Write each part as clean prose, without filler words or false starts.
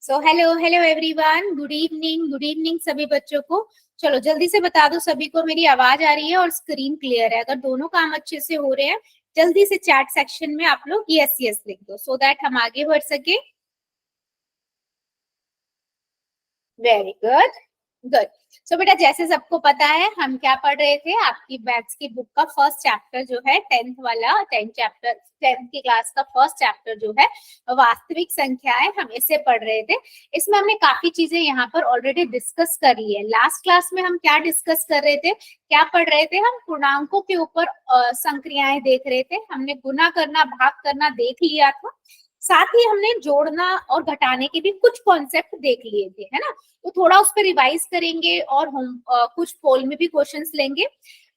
So hello hello everyone, good evening सभी बच्चों को। चलो जल्दी से बता दो सभी को मेरी आवाज आ रही है और स्क्रीन क्लियर है। अगर दोनों काम अच्छे से हो रहे हैं जल्दी से चैट सेक्शन में आप लोग यस यस लिख दो सो दैट हम आगे बढ़ सके। Very good good. सो बेटा जैसे सबको पता है हम क्या पढ़ रहे थे, आपकी मैथ्स की बुक का फर्स्ट चैप्टर जो है 10th वाला 10th की क्लास का फर्स्ट चैप्टर जो है वास्तविक संख्याएं, हम इसे पढ़ रहे थे। इसमें हमने काफी चीजें यहाँ पर ऑलरेडी डिस्कस कर ली है। लास्ट क्लास में हम क्या डिस्कस कर रहे थे, क्या पढ़ रहे थे, हम पूर्णांकों के ऊपर संक्रियाएं देख रहे थे। हमने गुना करना भाग करना देख लिया था, साथ ही हमने जोड़ना और घटाने के भी कुछ कॉन्सेप्ट देख लिए थे, है ना। तो थोड़ा उस पर रिवाइज करेंगे और हम कुछ पोल में भी क्वेश्चंस लेंगे।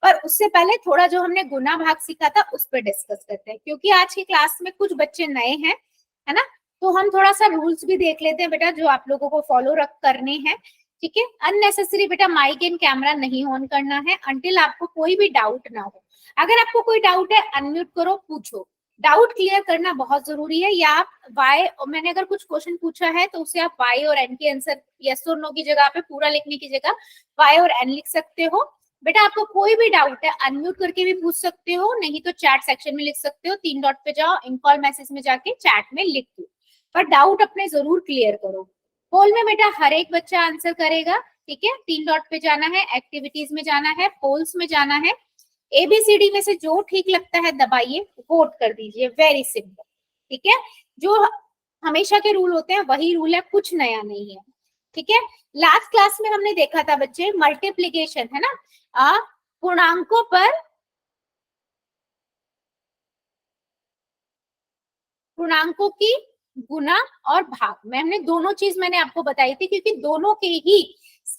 पर उससे पहले थोड़ा जो हमने गुना भाग सीखा था उस पर डिस्कस करते हैं, क्योंकि आज की क्लास में कुछ बच्चे नए हैं, है ना। तो हम थोड़ा सा रूल्स भी देख लेते हैं बेटा, जो आप लोगों को फॉलो रख करने हैं। ठीक है, अननेसेसरी बेटा माइक एंड कैमरा नहीं ऑन करना है अंटिल आपको कोई भी डाउट ना हो। अगर आपको कोई डाउट है अनम्यूट करो, पूछो। डाउट क्लियर करना बहुत जरूरी है। या आप वाई, मैंने अगर कुछ क्वेश्चन पूछा है तो उसे आप वाई और एन के आंसर यस और नो की जगह पे पूरा लिखने की जगह वाई और एन लिख सकते हो। बेटा आपको कोई भी डाउट है अनम्यूट करके भी पूछ सकते हो, नहीं तो चैट सेक्शन में लिख सकते हो। 3 डॉट पे जाओ, इनकॉल मैसेज में जाके चैट में लिख दो, पर डाउट अपने जरूर क्लियर करो। पोल में बेटा हर एक बच्चा आंसर करेगा, ठीक है। 3 डॉट पे जाना है, एक्टिविटीज में जाना है, पोल्स में जाना है। एबीसीडी में से जो ठीक लगता है दबाइए, वोट कर दीजिए, वेरी सिंपल। ठीक है, जो हमेशा के रूल होते हैं वही रूल है, कुछ नया नहीं है। ठीक है, लास्ट क्लास में हमने देखा था बच्चे मल्टीप्लीकेशन, है ना, पूर्णांकों पर पूर्णांकों की गुना और भाग में हमने दोनों चीज मैंने आपको बताई थी, क्योंकि दोनों के ही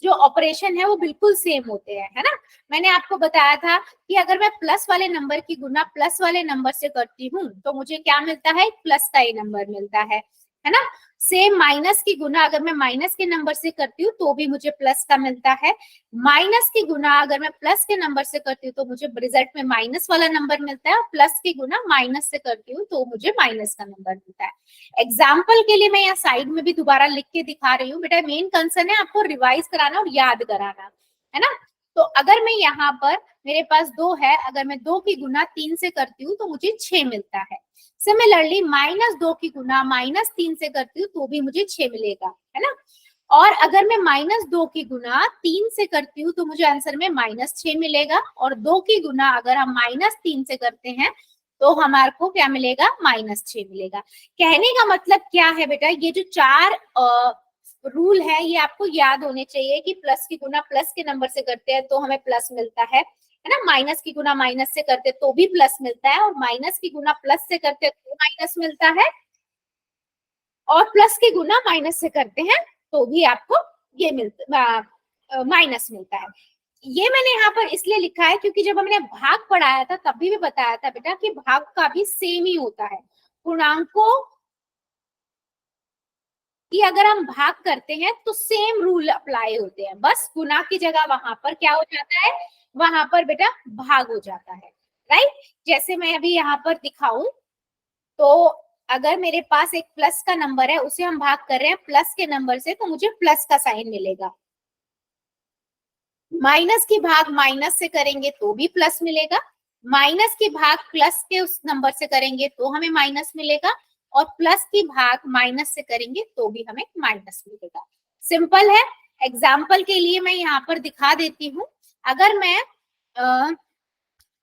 जो ऑपरेशन है वो बिल्कुल सेम होते हैं, है ना। मैंने आपको बताया था कि अगर मैं प्लस वाले नंबर की गुना प्लस वाले नंबर से करती हूँ तो मुझे क्या मिलता है, प्लस का ही नंबर मिलता है ना। सेम माइनस की गुना अगर मैं माइनस के नंबर से करती हूँ तो भी मुझे प्लस का मिलता है। माइनस की गुना अगर मैं प्लस के नंबर से करती हूँ तो मुझे रिजल्ट में माइनस वाला नंबर मिलता है, और प्लस की गुना माइनस से करती हूँ तो मुझे माइनस का नंबर मिलता है। एग्जाम्पल के लिए मैं यहाँ साइड में भी दोबारा लिख के दिखा रही हूँ बेटा, मेन कंसर्न है आपको रिवाइज कराना और याद कराना, है ना। तो अगर मैं यहाँ पर मेरे पास 2 है, अगर मैं 2 की गुना 3 से करती हूँ तो मुझे 6 मिलता है। सिमिलरली -2 की गुना -3 से करती हूँ तो भी मुझे 6 मिलेगा, है ना। और अगर मैं -2 की गुना 3 से करती हूँ तो मुझे आंसर में -6 मिलेगा, और 2 की गुना अगर हम -3 से करते हैं तो हमारे को क्या मिलेगा, -6 मिलेगा। कहने का मतलब क्या है बेटा, ये जो 4 रूल है ये आपको याद होने चाहिए कि प्लस की गुना प्लस के नंबर से करते हैं तो हमें प्लस मिलता है ना। माइनस की गुना माइनस से करते तो भी प्लस मिलता है, और माइनस की गुना प्लस से करते तो माइनस मिलता है, और प्लस की गुना माइनस से करते हैं तो भी आपको ये मिलता माइनस मिलता है। ये मैंने यहाँ पर इसलिए लिखा है क्योंकि जब हमने भाग पढ़ाया था तभी भी बताया था बेटा कि भाग का भी सेम ही होता है। पूर्णांकों कि अगर हम भाग करते हैं तो सेम रूल अप्लाई होते हैं, बस गुना की जगह वहां पर क्या हो जाता है, वहां पर बेटा भाग हो जाता है, राइट। जैसे मैं अभी यहाँ पर दिखाऊं तो अगर मेरे पास एक प्लस का नंबर है उसे हम भाग कर रहे हैं प्लस के नंबर से तो मुझे प्लस का साइन मिलेगा। माइनस की भाग माइनस से करेंगे तो भी प्लस मिलेगा, माइनस की भाग प्लस के उस नंबर से करेंगे तो हमें माइनस मिलेगा, और प्लस की भाग माइनस से करेंगे तो भी हमें माइनस मिलेगा। सिंपल है। एग्जाम्पल के लिए मैं यहाँ पर दिखा देती हूँ। अगर मैं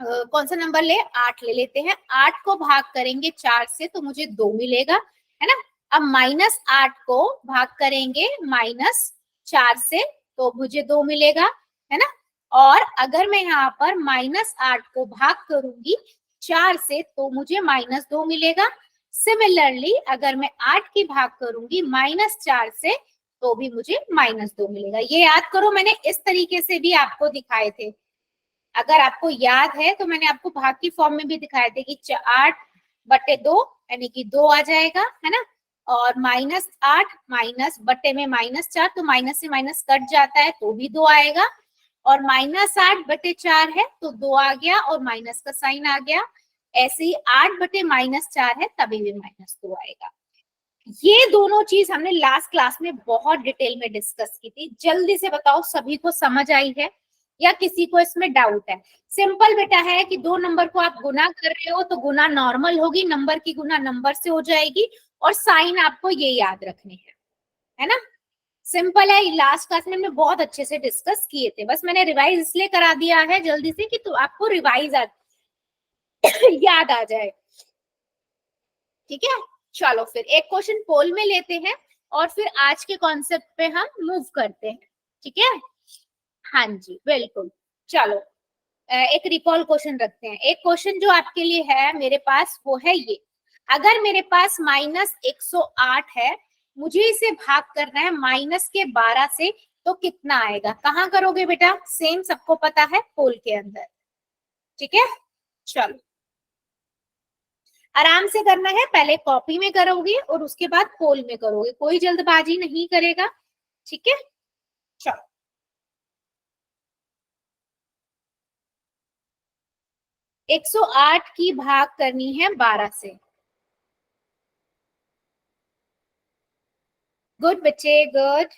कौन सा नंबर ले, 8 ले लेते हैं। 8 को भाग करेंगे 4 से तो मुझे 2 मिलेगा, है ना। अब -8 को भाग करेंगे -4 से तो मुझे 2 मिलेगा, है ना। और अगर मैं यहाँ पर -8 को भाग करूंगी 4 से तो मुझे -2 मिलेगा। सिमिलरली अगर मैं 8 की भाग करूंगी -4 से तो भी मुझे -2 मिलेगा। ये याद करो, मैंने इस तरीके से भी आपको दिखाए थे। अगर आपको याद है तो मैंने आपको भाग की फॉर्म में भी दिखाए थे कि 8/2 यानी कि 2 आ जाएगा, है ना। और -8 माइनस बटे में -4 तो माइनस से माइनस कट जाता है तो भी 2 आएगा, और -8/4 है तो 2 आ गया और माइनस का साइन आ गया। ऐसे ही 8/-4 है तभी भी -2 आएगा। ये दोनों चीज हमने लास्ट क्लास में बहुत डिटेल में डिस्कस की थी। जल्दी से बताओ सभी को समझ आई है या किसी को इसमें डाउट है? सिंपल बेटा है कि दो नंबर को आप गुना कर रहे हो तो गुना नॉर्मल होगी, नंबर की गुना नंबर से हो जाएगी, और साइन आपको ये याद रखने हैं, है ना? सिंपल है। लास्ट क्लास में हमने बहुत अच्छे से डिस्कस किए थे, बस मैंने रिवाइज इसलिए करा दिया है जल्दी से कि तो आपको रिवाइज याद आ जाए। ठीक है, चलो फिर एक क्वेश्चन पोल में लेते हैं और फिर आज के कॉन्सेप्ट पे हम मूव करते हैं। ठीक है, हाँ जी बिल्कुल। चलो एक रिकॉल क्वेश्चन रखते हैं। एक क्वेश्चन जो आपके लिए है मेरे पास वो है ये, अगर मेरे पास -108 है, मुझे इसे भाग करना है -12 से, तो कितना आएगा? कहाँ करोगे बेटा? सेम सबको पता है, पोल के अंदर। ठीक है, चलो आराम से करना है, पहले कॉपी में करोगे और उसके बाद पोल में करोगे, कोई जल्दबाजी नहीं करेगा। ठीक है, चलो 108 की भाग करनी है 12 से। गुड बच्चे, गुड।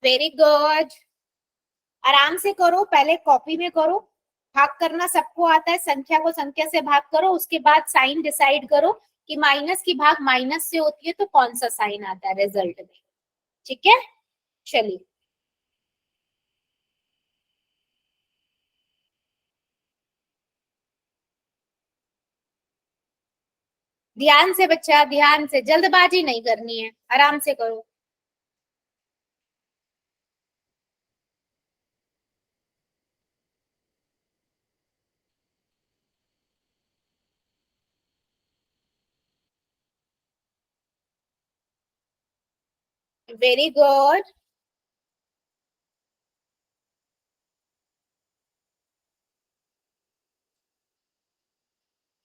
वेरी गुड, आराम से करो, पहले कॉपी में करो। भाग करना सबको आता है, संख्या को संख्या से भाग करो, उसके बाद साइन डिसाइड करो कि माइनस की भाग माइनस से होती है तो कौन सा साइन आता है रिजल्ट में। ठीक है, चलिए ध्यान से बच्चा, ध्यान से, जल्दबाजी नहीं करनी है, आराम से करो। वेरी गुड,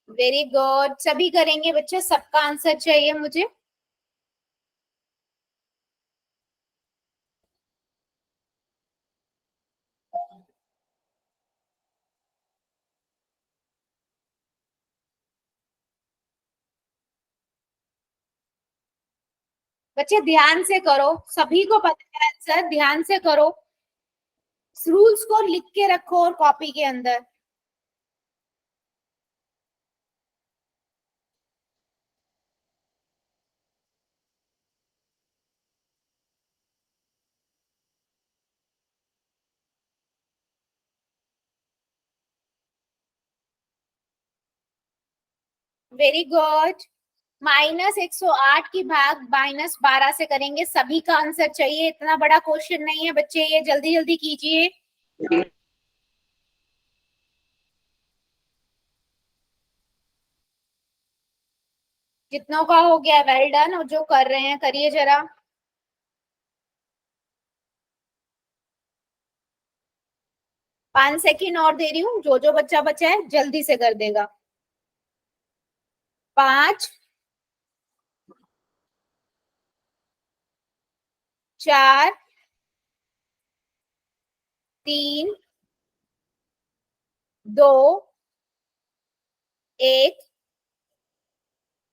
वेरी गुड, सभी करेंगे बच्चे, सबका आंसर चाहिए मुझे। बच्चे ध्यान से करो, सभी को पता है आंसर, ध्यान से करो, रूल्स को लिख के रखो और कॉपी के अंदर। वेरी गुड, -108 की भाग -12 से करेंगे, सभी का आंसर चाहिए, इतना बड़ा क्वेश्चन नहीं है बच्चे, ये जल्दी जल्दी कीजिए। जितनों का हो गया वेल डन, और जो कर रहे हैं करिए जरा। 5 सेकेंड और दे रही हूँ, जो जो बच्चा बचा है जल्दी से कर देगा। 5, 4, 3, 2, 1,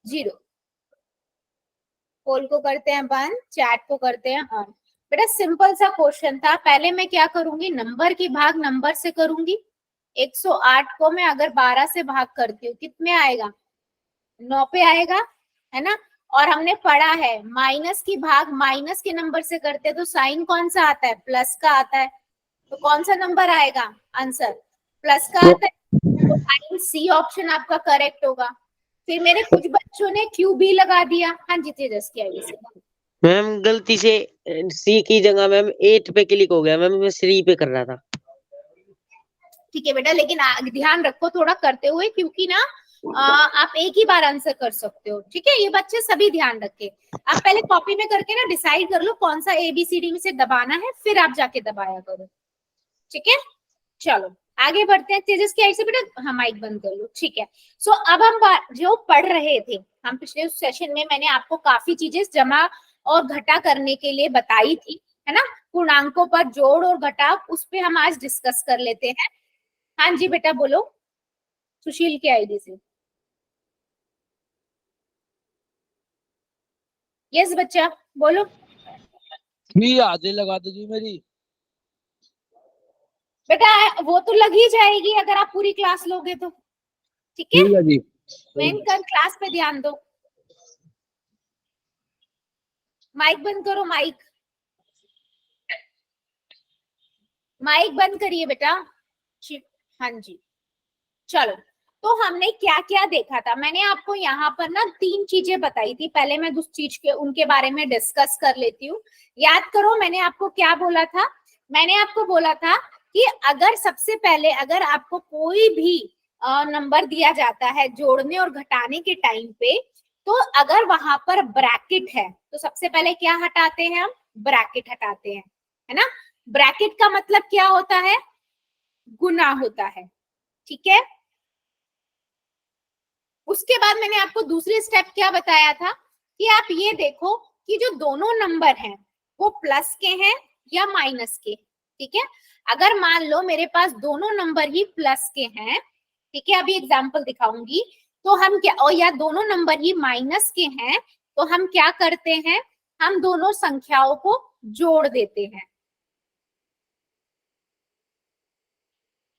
0। पोल को करते हैं बंद, चैट को करते हैं ऑन। बेटा सिंपल सा क्वेश्चन था, पहले मैं क्या करूंगी, नंबर की भाग नंबर से करूंगी। 108 को मैं अगर 12 से भाग करती हूँ कितने आएगा? 9 पे आएगा, है ना? और हमने पढ़ा है माइनस की भाग माइनस के नंबर से करते हैं तो साइन कौन सा आता है? प्लस का आता है। तो कौन सा नंबर आएगा आंसर? प्लस का आता है, तो साइन सी ऑप्शन आपका करेक्ट होगा। फिर मेरे कुछ बच्चों ने क्यू बी लगा दिया। हाँ जी तेजस, क्या है? मैम गलती से सी की जगह मैम 8 पे क्लिक हो गया मैम, मैं 3 पे कर रहा था। ठीक है बेटा, लेकिन ध्यान रखो थोड़ा करते हुए, क्योंकि ना आप एक ही बार आंसर कर सकते हो। ठीक है, ये बच्चे सभी ध्यान रखे। आप पहले कॉपी में करके ना डिसाइड कर लो कौन सा ABCD में से दबाना है, फिर आप जाके दबाया करो। ठीक है, चलो आगे बढ़ते हैं। तेजस की आई से बेटा, हाँ माइक बंद कर लो, ठीक है। सो अब हम जो पढ़ रहे थे, हम पिछले सेशन में मैंने आपको काफी चीजें जमा और घटा करने के लिए बताई थी, है ना। पूर्णांकों पर जोड़ और घटाव, उस पे हम आज डिस्कस कर लेते हैं। हाँ जी बेटा बोलो, सुशील की आईडी से। यस बच्चा बोलो। जी आधे लगा दो जी मेरी। बेटा वो तो लग ही जाएगी अगर आप पूरी क्लास लोगे तो, ठीक है। ठीक है जी। मेन कर क्लास पे ध्यान दो। माइक बंद करो, माइक माइक बंद करिए बेटा। हाँ जी, चलो। तो हमने क्या क्या देखा था, मैंने आपको यहाँ पर ना 3 चीजें बताई थी। पहले मैं उस चीज के उनके बारे में डिस्कस कर लेती हूँ। याद करो मैंने आपको क्या बोला था। मैंने आपको बोला था कि अगर सबसे पहले अगर आपको कोई भी नंबर दिया जाता है जोड़ने और घटाने के टाइम पे, तो अगर वहां पर ब्रैकेट है तो सबसे पहले क्या हटाते हैं हम, ब्रैकेट हटाते हैं, है ना। ब्रैकेट का मतलब क्या होता है, गुना होता है, ठीक है। उसके बाद मैंने आपको दूसरी स्टेप क्या बताया था कि आप ये देखो कि जो दोनों नंबर हैं वो प्लस के हैं या माइनस के, ठीक है। अगर मान लो मेरे पास दोनों नंबर ही प्लस के हैं, ठीक है, अभी एग्जांपल दिखाऊंगी, तो हम क्या, और या दोनों नंबर ही माइनस के हैं, तो हम क्या करते हैं, हम दोनों संख्याओं को जोड़ देते हैं,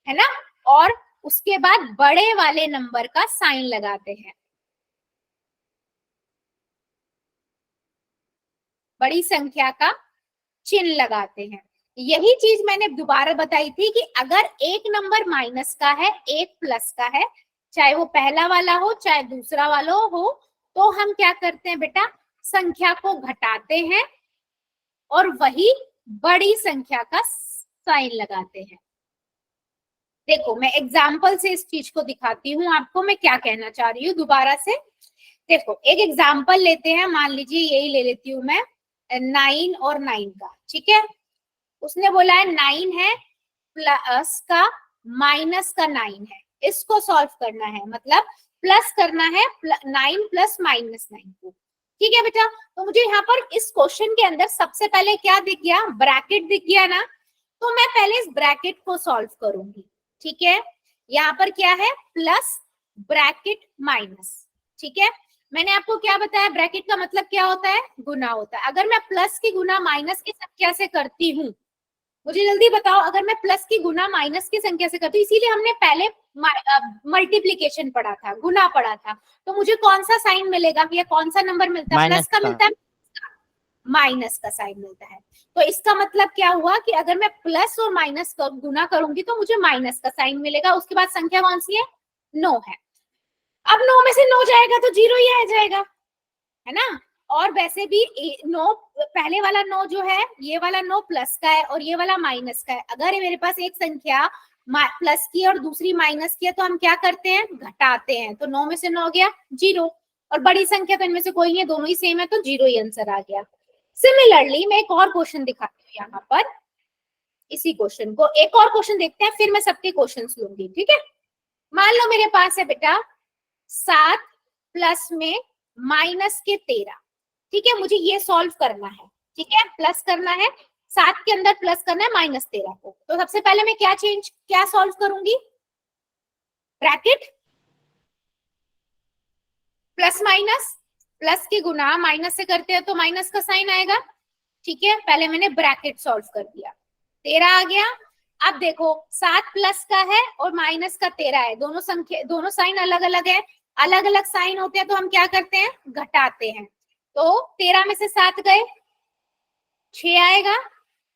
है ना। और उसके बाद बड़े वाले नंबर का साइन लगाते हैं, बड़ी संख्या का चिन्ह लगाते हैं। यही चीज मैंने दोबारा बताई थी कि अगर एक नंबर माइनस का है, एक प्लस का है, चाहे वो पहला वाला हो चाहे दूसरा वाला हो, तो हम क्या करते हैं बेटा, संख्या को घटाते हैं और वही बड़ी संख्या का साइन लगाते हैं। देखो मैं एग्जाम्पल से इस चीज को दिखाती हूँ आपको, मैं क्या कहना चाह रही हूँ दोबारा से। देखो एक एग्जाम्पल लेते हैं, मान लीजिए यही ले लेती हूँ मैं, 9 और 9 का, ठीक है। उसने बोला है 9 है प्लस का माइनस का 9 है, इसको सॉल्व करना है, मतलब प्लस करना है 9 प्लस माइनस 9 को, ठीक है बेटा। तो मुझे यहाँ पर इस क्वेश्चन के अंदर सबसे पहले क्या दिख गया, ब्रैकेट दिख गया ना, तो मैं पहले इस ब्रैकेट को सॉल्व करूंगी, ठीक है। यहाँ पर क्या है, प्लस ब्रैकेट माइनस, ठीक है। मैंने आपको क्या बताया, ब्रैकेट का मतलब क्या होता है, गुना होता है। अगर मैं प्लस की गुना माइनस की संख्या से करती हूँ, मुझे जल्दी बताओ, अगर मैं प्लस की गुना माइनस की संख्या से करती हूँ, इसीलिए हमने पहले मल्टीप्लीकेशन पढ़ा था, गुना पढ़ा था, तो मुझे कौन सा साइन मिलेगा, या कौन सा नंबर मिलता है, प्लस का मिलता है, माइनस का साइन मिलता है। तो इसका मतलब क्या हुआ कि अगर मैं प्लस और माइनस का गुना करूंगी तो मुझे माइनस का साइन मिलेगा। उसके बाद संख्या कौन सी है, 9 है। अब 9 में से 9 जाएगा तो 0 ही आ जाएगा, है ना। और वैसे भी 9 पहले वाला 9 जो है, ये वाला 9 प्लस का है और ये वाला माइनस का है। अगर मेरे पास एक संख्या प्लस की और दूसरी माइनस की है, तो हम क्या करते हैं, घटाते हैं। तो 9 में से 9 गया 0, और बड़ी संख्या तो इनमें से कोई नहीं है, दोनों ही सेम है, तो 0 ही आंसर आ गया। सिमिलरली मैं एक और क्वेश्चन दिखाती हूँ यहाँ पर, इसी क्वेश्चन को एक और क्वेश्चन देखते हैं, फिर मैं सबके क्वेश्चन लूंगी, ठीक है। मान लो मेरे पास है बेटा 7 प्लस में माइनस के 13, ठीक है, मुझे ये सॉल्व करना है, ठीक है, प्लस करना है, 7 के अंदर प्लस करना है माइनस 13 को। तो सबसे पहले मैं क्या सॉल्व करूंगी, ब्रैकेट, प्लस माइनस, प्लस की गुना माइनस से करते हैं तो माइनस का साइन आएगा, ठीक है। पहले मैंने ब्रैकेट सॉल्व कर दिया, 13 आ गया। अब देखो 7 प्लस का है और माइनस का 13 है, दोनों संख्या, दोनों साइन अलग अलग है, अलग अलग साइन होते हैं, तो हम क्या करते हैं, घटाते हैं। तो 13 में से 7 गए, 6 आएगा।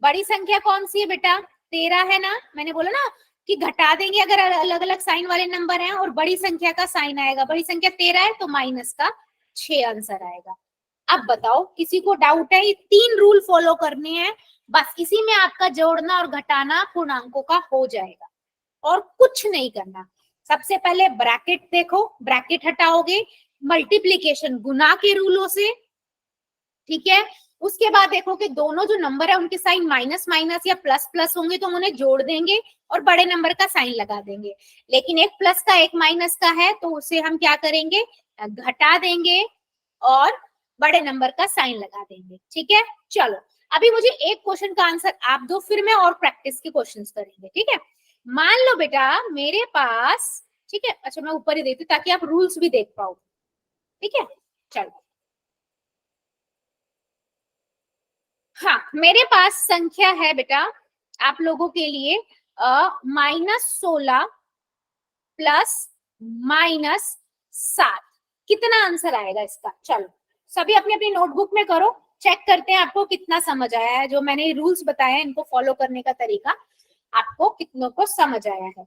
बड़ी संख्या कौन सी है बेटा, 13 है ना। मैंने बोला ना कि घटा देंगे अगर अलग अलग साइन वाले नंबर हैं, और बड़ी संख्या का साइन आएगा, बड़ी संख्या 13 है तो माइनस का 6 आंसर आएगा। अब बताओ किसी को डाउट है, ये 3 रूल फॉलो करने हैं, बस इसी में आपका जोड़ना और घटाना पूर्णांकों का हो जाएगा, और कुछ नहीं करना। सबसे पहले ब्रैकेट देखो, ब्रैकेट हटाओगे, मल्टीप्लीकेशन गुना के रूलों से, ठीक है। उसके बाद देखो कि दोनों जो नंबर है उनके साइन माइनस माइनस या प्लस प्लस होंगे तो हम उन्हें जोड़ देंगे और बड़े नंबर का साइन लगा देंगे। लेकिन एक प्लस का एक माइनस का है तो उसे हम क्या करेंगे, घटा देंगे और बड़े नंबर का साइन लगा देंगे। ठीक है, चलो अभी मुझे एक क्वेश्चन का आंसर आप दो, फिर मैं और प्रैक्टिस के क्वेश्चंस करेंगे। ठीक है, मान लो बेटा मेरे पास, ठीक है, अच्छा मैं ऊपर ही देती हूँ ताकि आप रूल्स भी देख पाओ। ठीक है, चलो हाँ, मेरे पास संख्या है बेटा आप लोगों के लिए -16 प्लस -7। कितना आंसर आएगा इसका? चलो सभी अपनी अपनी नोटबुक में करो, चेक करते हैं आपको कितना समझ आया है। जो मैंने रूल्स बताए हैं इनको फॉलो करने का तरीका आपको कितनों को समझ आया है।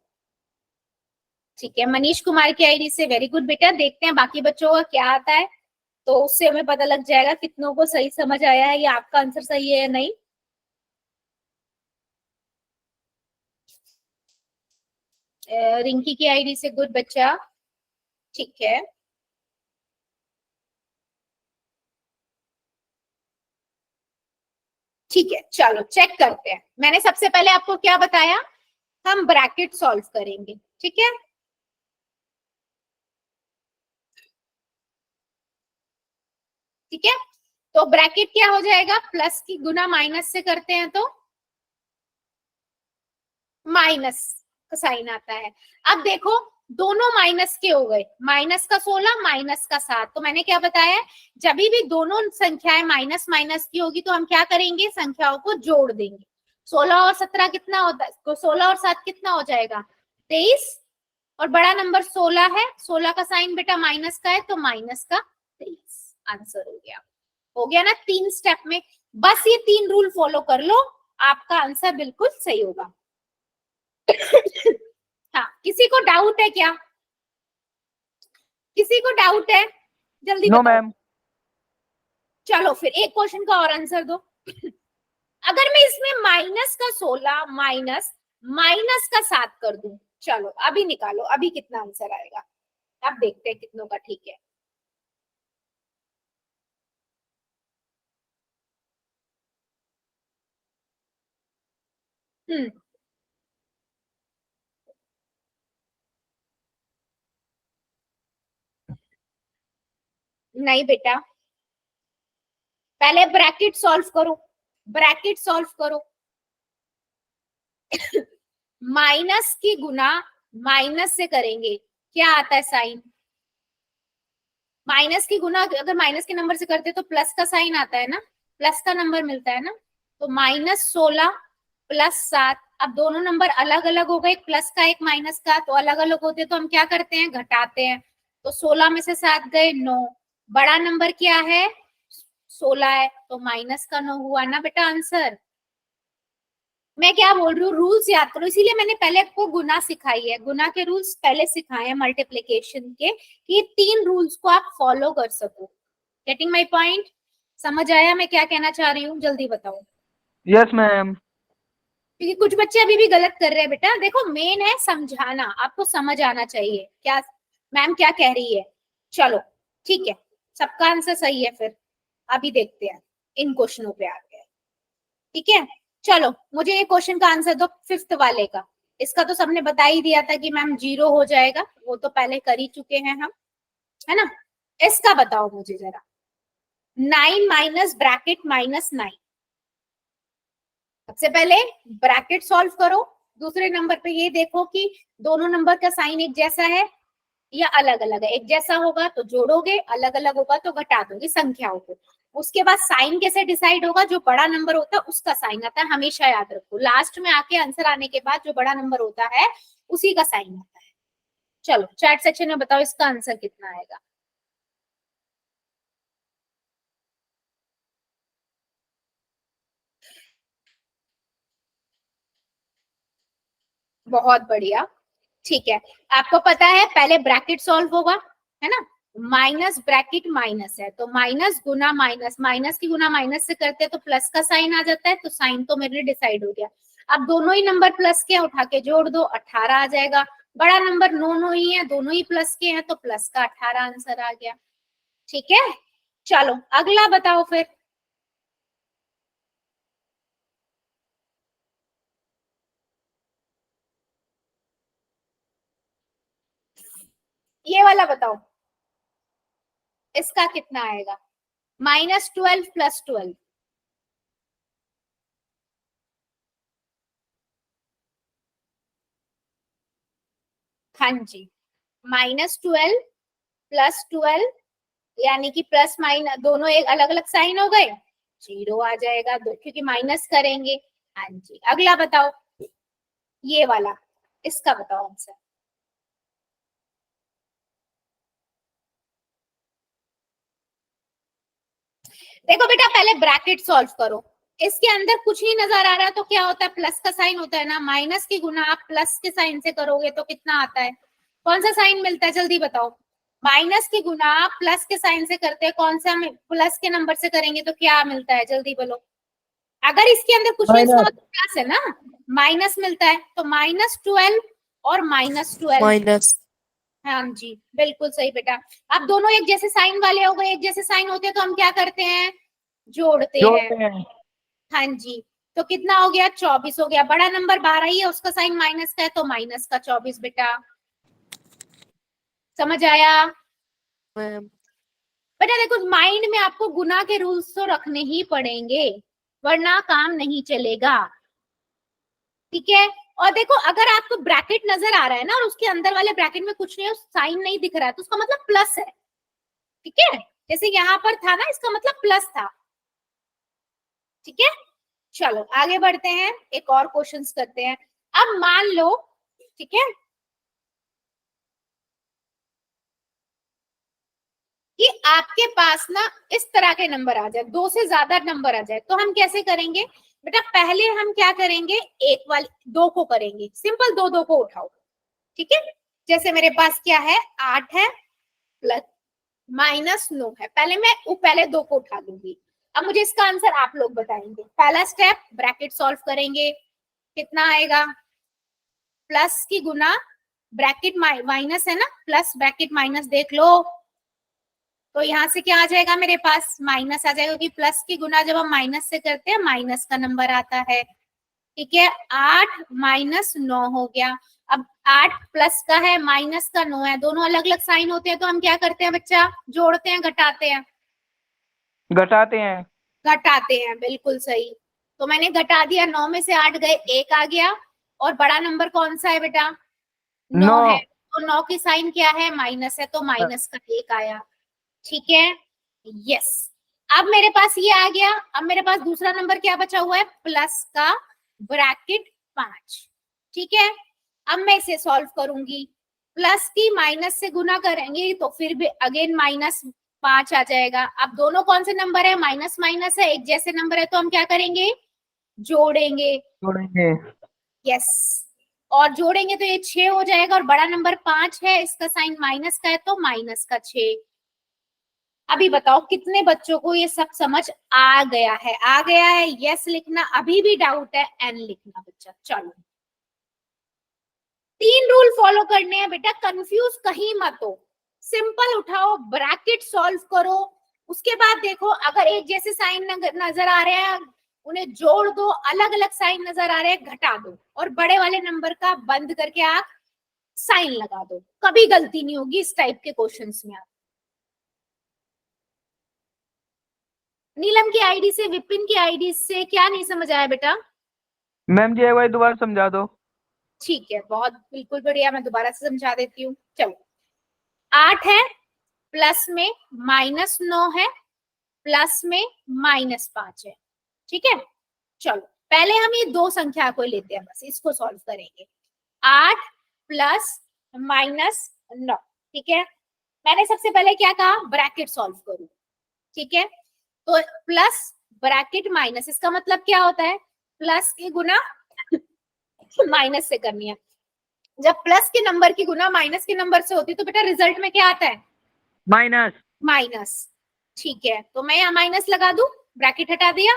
ठीक है, मनीष कुमार की आईडी से वेरी गुड बेटा। देखते हैं बाकी बच्चों का क्या आता है, तो उससे हमें पता लग जाएगा कितनों को सही समझ आया है या आपका आंसर सही है या नहीं। रिंकी की आईडी से गुड बच्चा, ठीक है। ठीक है, चलो चेक करते हैं। मैंने सबसे पहले आपको क्या बताया, हम ब्रैकेट सॉल्व करेंगे। ठीक है, ठीक है, तो ब्रैकेट क्या हो जाएगा, प्लस की गुना माइनस से करते हैं तो माइनस का साइन आता है। अब देखो दोनों माइनस के हो गए, माइनस का 16 माइनस का 7। तो मैंने क्या बताया, जब भी दोनों संख्याएं माइनस माइनस की होगी तो हम क्या करेंगे, संख्याओं को जोड़ देंगे। 16 और 17 कितना होता है, तो 16 और 7 कितना हो जाएगा, 23। और बड़ा नंबर 16 है, 16 का साइन बेटा माइनस का है तो माइनस का 23 आंसर हो गया। हो गया ना 3 स्टेप में। बस ये 3 रूल फॉलो कर लो, आपका आंसर बिल्कुल सही होगा। हाँ, किसी को डाउट है क्या, किसी को डाउट है, जल्दी नो बताओ। मैम। चलो फिर एक क्वेश्चन का और आंसर दो। अगर मैं इसमें माइनस का 16 माइनस माइनस का 7 कर दूं, चलो अभी निकालो अभी कितना आंसर आएगा, अब देखते हैं कितनों का ठीक है। हम्म, नहीं बेटा, पहले ब्रैकेट सॉल्व करो, ब्रैकेट सॉल्व करो। माइनस की गुना माइनस से करेंगे, क्या आता है साइन, माइनस की गुना अगर माइनस के नंबर से करते तो प्लस का साइन आता है ना, प्लस का नंबर मिलता है ना। तो -16 प्लस 7, अब दोनों नंबर अलग अलग हो गए, प्लस का एक माइनस का, तो अलग अलग होते तो हम क्या करते हैं, घटाते हैं। तो 16 में से 7 गए 9, बड़ा नंबर क्या है 16 है, तो माइनस का 9 हुआ ना बेटा आंसर। मैं क्या बोल रही हूँ, रूल्स याद करो, इसीलिए मैंने पहले आपको गुना सिखाई है, गुना के रूल्स पहले सिखाए हैं मल्टीप्लिकेशन के, कि 3 रूल्स को आप फॉलो कर सको। गेटिंग माई पॉइंट, समझ आया मैं क्या कहना चाह रही हूँ, जल्दी बताओ। Yes ma'am. क्योंकि कुछ बच्चे अभी भी गलत कर रहे हैं बेटा। देखो मेन है समझाना, आपको समझ आना चाहिए क्या मैम क्या कह रही है। चलो ठीक है, सबका आंसर सही है, फिर अभी देखते हैं इन क्वेश्चनों पे आगे। ठीक है, चलो मुझे ये क्वेश्चन का आंसर दो, 5th वाले का। इसका तो सबने बता ही दिया था कि मैम 0 हो जाएगा, वो तो पहले कर ही चुके हैं हम, है ना। इसका बताओ मुझे जरा, 9 माइनस ब्रैकेट -9। सबसे पहले ब्रैकेट सॉल्व करो, दूसरे नंबर पे ये देखो कि दोनों नंबर का साइन एक जैसा है या अलग अलग है। एक जैसा होगा तो जोड़ोगे, अलग अलग होगा तो घटा दोगे संख्याओं को। उसके बाद साइन कैसे डिसाइड होगा, जो बड़ा नंबर होता है उसका साइन आता है, हमेशा याद रखो। लास्ट में आके आंसर आने के बाद जो बड़ा नंबर होता है उसी का साइन आता है। चलो चैट सेक्शन में बताओ इसका आंसर कितना आएगा। बहुत बढ़िया, ठीक है। आपको पता है पहले ब्रैकेट सॉल्व होगा, है ना, माइनस ब्रैकेट माइनस है तो माइनस गुना माइनस, माइनस की गुना माइनस से करते हैं तो प्लस का साइन आ जाता है, तो साइन तो मेरे डिसाइड हो गया। अब दोनों ही नंबर प्लस के उठा के जोड़ दो, 18 आ जाएगा। बड़ा नंबर 9 ही है, दोनों ही प्लस के हैं तो प्लस का 18 आंसर आ गया। ठीक है, चलो अगला बताओ फिर। ये वाला बताओ, इसका कितना आएगा? -12 + 12। हाँ जी, -12 + 12 यानी कि प्लस माइनस दोनों एक अलग अलग साइन हो गए, 0 आ जाएगा दो, क्योंकि माइनस करेंगे। हाँ जी, अगला बताओ, ये वाला, इसका बताओ आंसर। देखो बेटा, पहले ब्रैकेट सॉल्व करो। इसके अंदर कुछ नहीं नजर आ रहा तो क्या होता है, प्लस का साइन होता है ना, माइनस की गुना आप प्लस के साइन से करोगे तो कितना आता है? कौन सा साइन मिलता है, जल्दी बताओ। माइनस की गुना आप प्लस के साइन से करते हैं, कौन सा प्लस के नंबर से करेंगे तो क्या मिलता है, जल्दी बोलो। अगर इसके अंदर कुछ नहीं इसका मतलब प्लस है ना, माइनस मिलता है, तो -12 और -12। माइनस। हाँ जी, बिल्कुल सही बेटा। अब दोनों एक जैसे साइन वाले हो गए, एक जैसे साइन होते हैं तो हम क्या करते हैं, जोड़ते हैं। हाँ जी, तो कितना हो गया, 24 हो गया। बड़ा नंबर 12 ही है, उसका साइन माइनस का है, तो माइनस का 24 बेटा। समझ आया मैम बेटा? देखो, माइंड में आपको गुना के रूल्स तो रखने ही पड़ेंगे, वरना काम नहीं चलेगा, ठीक है। और देखो, अगर आपको ब्रैकेट नजर आ रहा है ना और उसके अंदर वाले ब्रैकेट में कुछ नहीं, साइन नहीं दिख रहा है, तो उसका मतलब प्लस है, ठीक है। जैसे यहाँ पर था ना, इसका मतलब प्लस था, ठीक है। चलो आगे बढ़ते हैं, एक और क्वेश्चंस करते हैं। अब मान लो, ठीक है, कि आपके पास ना इस तरह के नंबर आ जाए, 2 से ज्यादा नंबर आ जाए, तो हम कैसे करेंगे बेटा? पहले हम क्या करेंगे, एक वाली 2 को करेंगे, सिंपल 2 को उठाओ, ठीक है। जैसे मेरे पास क्या है, 8 है प्लस -9 है, पहले 2 को उठा लूंगी। अब मुझे इसका आंसर आप लोग बताएंगे। पहला स्टेप, ब्रैकेट सॉल्व करेंगे, कितना आएगा, प्लस की गुना ब्रैकेट माइनस है ना, प्लस ब्रैकेट माइनस देख लो, तो यहाँ से क्या आ जाएगा, मेरे पास माइनस आ जाएगा, क्योंकि प्लस की गुना जब हम माइनस से करते हैं माइनस का नंबर आता है, ठीक है। 8 -9 हो गया। अब 8 प्लस का है, माइनस का 9 है, दोनों अलग अलग साइन होते हैं, तो हम क्या करते हैं बच्चा, जोड़ते हैं घटाते हैं? घटाते हैं। घटाते हैं, बिल्कुल सही। तो मैंने घटा दिया, 9 में से 8 गए, 1 आ गया। और बड़ा नंबर कौन सा है बेटा, 9 9। है, तो 9 की साइन क्या है, माइनस है, तो माइनस का 1 आया, ठीक है। यस, अब मेरे पास ये आ गया। अब मेरे पास दूसरा नंबर क्या बचा हुआ है, प्लस का ब्रैकेट 5, ठीक है। अब मैं इसे सॉल्व करूंगी, प्लस की माइनस से गुना करेंगे तो फिर भी अगेन -5 आ जाएगा। अब दोनों कौन से नंबर है, माइनस माइनस है, एक जैसे नंबर है, तो हम क्या करेंगे, जोड़ेंगे। जोड़ेंगे। यस, और जोड़ेंगे तो ये 6 हो जाएगा, और बड़ा नंबर 5 है, इसका साइन माइनस का है, तो माइनस का 6। अभी बताओ कितने बच्चों को ये सब समझ आ गया है? आ गया है, यस लिखना, अभी भी डाउट है एन लिखना बच्चा। चलो, 3 रूल फॉलो करने हैं बेटा, कंफ्यूज कहीं मत हो। सिंपल उठाओ, ब्रैकेट सॉल्व करो, उसके बाद देखो अगर एक जैसे साइन नजर आ रहे हैं उन्हें जोड़ दो, अलग अलग साइन नजर आ रहे हैं घटा दो, और बड़े वाले नंबर का बंद करके आप साइन लगा दो, कभी गलती नहीं होगी इस टाइप के क्वेश्चंस में। आप नीलम की आईडी से, विपिन की आईडी से क्या नहीं समझ आया बेटा? मैम जी एक बार दोबारा समझा दो। ठीक है, बहुत बिल्कुल बढ़िया, मैं दोबारा से समझा देती हूँ। चलो, 8 है, प्लस में -9 है, प्लस में -5 है, ठीक है। चलो पहले हम ये 2 संख्या को लेते हैं, बस इसको सॉल्व करेंगे। 8 प्लस -9, ठीक है। मैंने सबसे पहले क्या कहा, ब्रैकेट सॉल्व करूं, ठीक है। तो प्लस ब्रैकेट माइनस, इसका मतलब क्या होता है, प्लस की गुना माइनस से करनी है। जब प्लस के नंबर की गुना माइनस के नंबर से होती है तो बेटा रिजल्ट में क्या आता है, माइनस। माइनस, ठीक है। तो मैं यहाँ माइनस लगा दूं, ब्रैकेट हटा दिया।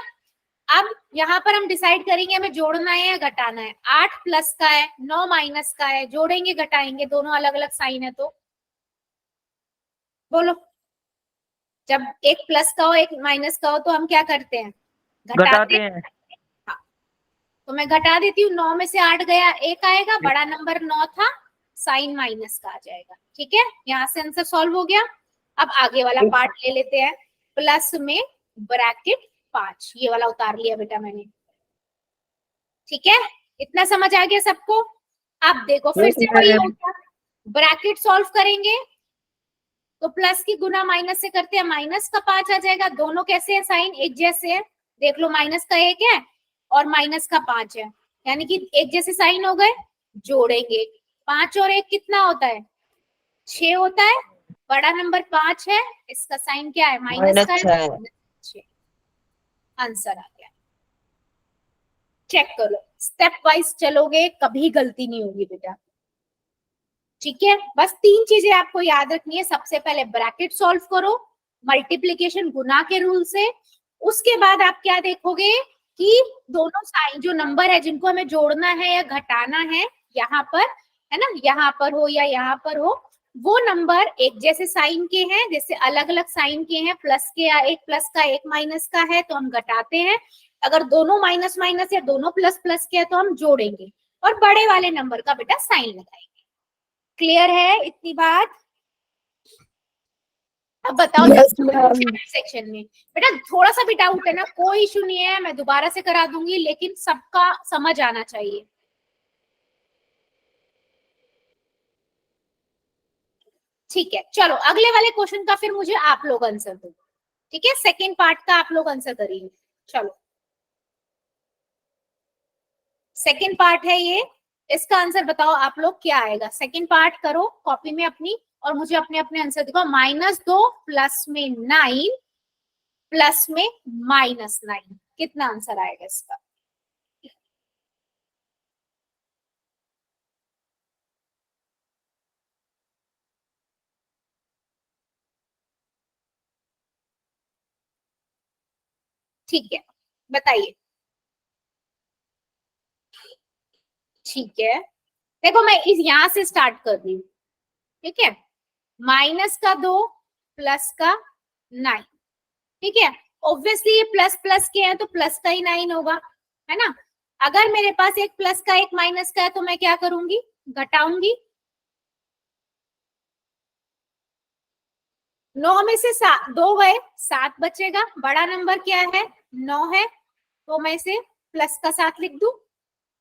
अब यहाँ पर हम डिसाइड करेंगे हमें जोड़ना है या घटाना है। 8 प्लस का है, 9 माइनस का है, जोड़ेंगे घटाएंगे, दोनों अलग अलग साइन है, तो बोलो। जब एक प्लस का हो एक माइनस का हो तो हम क्या करते हैं, घटाते हैं। हैं। हाँ, तो मैं घटा देती हूँ, 9 में से 8 गया, 1 आएगा, बड़ा नंबर 9 था, साइन माइनस का आ जाएगा। ठीक है, यहाँ से आंसर सॉल्व हो गया। अब आगे वाला पार्ट ले लेते हैं। प्लस में ब्रैकेट 5, ये वाला उतार लिया बेटा मैंने। ठीक है, इतना समझ आ गया सबको। अब देखो फिर से वही होगा, ब्रैकेट सॉल्व करेंगे तो प्लस की गुना माइनस से करते हैं, माइनस का 5 आ जाएगा। दोनों कैसे है, साइन एक जैसे है, देख लो, माइनस का 1 है और माइनस का 5 है, यानी कि एक जैसे साइन हो गए। जोड़ेंगे, 5 और 1 कितना होता है, 6 होता है। बड़ा नंबर 5 है, इसका साइन क्या है, माइनस का है। -6 आंसर आ गया। चेक करो, स्टेप वाइज चलोगे कभी गलती नहीं होगी बेटा। ठीक है, बस 3 चीजें आपको याद रखनी है। सबसे पहले ब्रैकेट सॉल्व करो मल्टीप्लिकेशन गुना के रूल से। उसके बाद आप क्या देखोगे कि दोनों साइन जो नंबर है जिनको हमें जोड़ना है या घटाना है, यहाँ पर है ना, यहाँ पर हो या यहाँ पर हो, वो नंबर एक जैसे साइन के हैं, जैसे अलग अलग साइन के हैं, प्लस के, एक प्लस का एक माइनस का है तो हम घटाते हैं। अगर दोनों माइनस माइनस या दोनों प्लस प्लस के है तो हम जोड़ेंगे, और बड़े वाले नंबर का बेटा साइन लगाएंगे। क्लियर है इतनी बात? अब बताओ सेक्शन में बेटा थोड़ा सा भी डाउट है ना, कोई इशू नहीं है, मैं दोबारा से करा दूंगी, लेकिन सबका समझ आना चाहिए। ठीक है, चलो अगले वाले क्वेश्चन का फिर मुझे आप लोग आंसर दो। ठीक है, सेकेंड पार्ट का आप लोग आंसर करिए। चलो सेकेंड पार्ट है ये, इसका आंसर बताओ आप लोग क्या आएगा। सेकेंड पार्ट करो कॉपी में अपनी और मुझे अपने अपने आंसर दिखाओ। -2 प्लस में 9 प्लस में -9, कितना आंसर आएगा इसका। ठीक है, बताइए। ठीक है, देखो मैं इस यहां से स्टार्ट कर रही हूँ। ठीक है, -2 प्लस का 9। ठीक है, ऑब्वियसली ये प्लस प्लस के हैं तो प्लस का ही 9 होगा, है ना। अगर मेरे पास एक प्लस का एक माइनस का है तो मैं क्या करूंगी, घटाऊंगी। 9 में से 2 गए, 7 बचेगा। बड़ा नंबर क्या है, 9 है, तो मैं इसे प्लस का 7 लिख दूं।